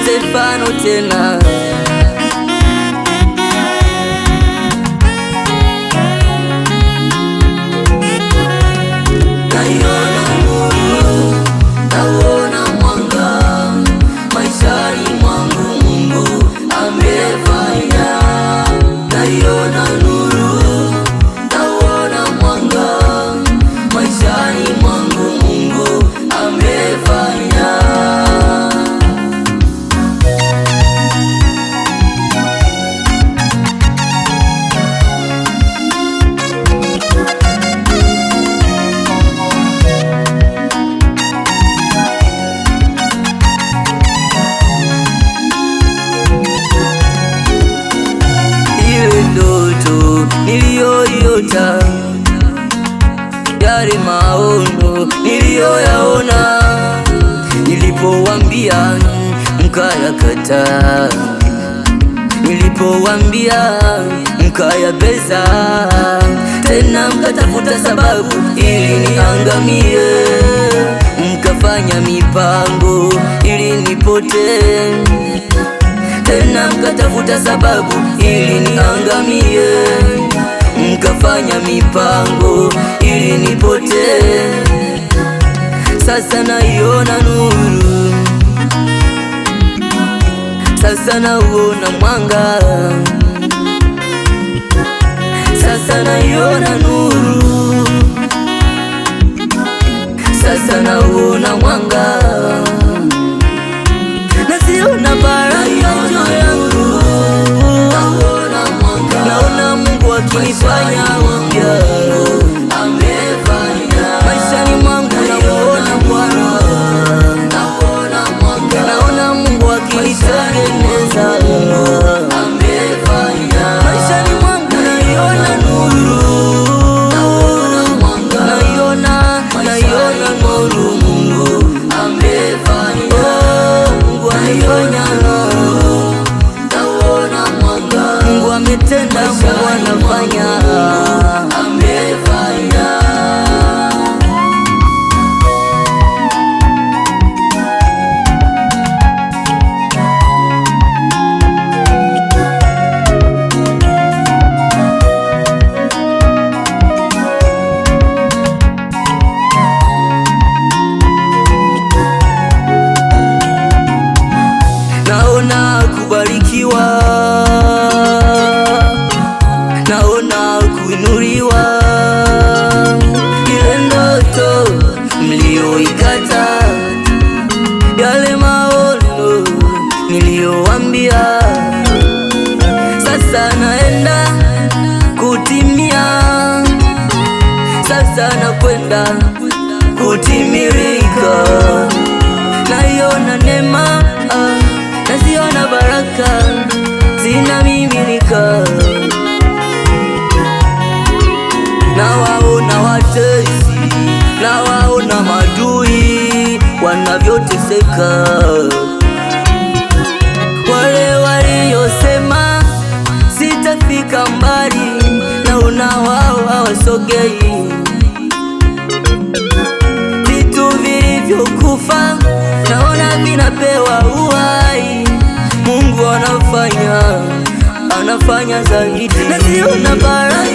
Stefano tena. Naiona nuru, naona mwanga maishani mwangu, Mungu amefanya. Naiona nuru, naona mwanga maishani mwangu, Mungu amefanya. Ndoto niliyoiota, yale maono niliyoyaona, nilipowambia mkayakataa, nilipowambia mkayabeza, tena mkatafuta sababu ili niangamie, mkafanya mipango ili nipotee, tena mkatafuta sababu ili niangamie, mkafanya mipango ili nipotee. Sasa naiona nuru, sasa nauona mwanga, sasa naiona nuru, sasa nauona mwanga, naziona baraka juu yangu, naona Mungu akinifanya upya maishani mwangu, namuona Bwana, naona Mungu akinitengeneza maishani mwangu, naiona nuru, naiona nuru, Mungu amefanya, Mungu amefanya, Mungu ametenda, Mungu anafanya, amefanya. Naona kubarikiwa, naona kuinuliwa, ile ndoto mlioikata, yale maono niliyowambia, sasa naenda kutimia, sasa nakwenda kutimirika. Naiona neema, naziona baraka zinamiminika, nawaona watesi, nawaona madui wanavyoteseka, wale waliosema sitafika mbali, naona wao hawasogei, vitu vilivyokufa naona vinapewa uhai, Mungu anafanya zaidi, naziona baraka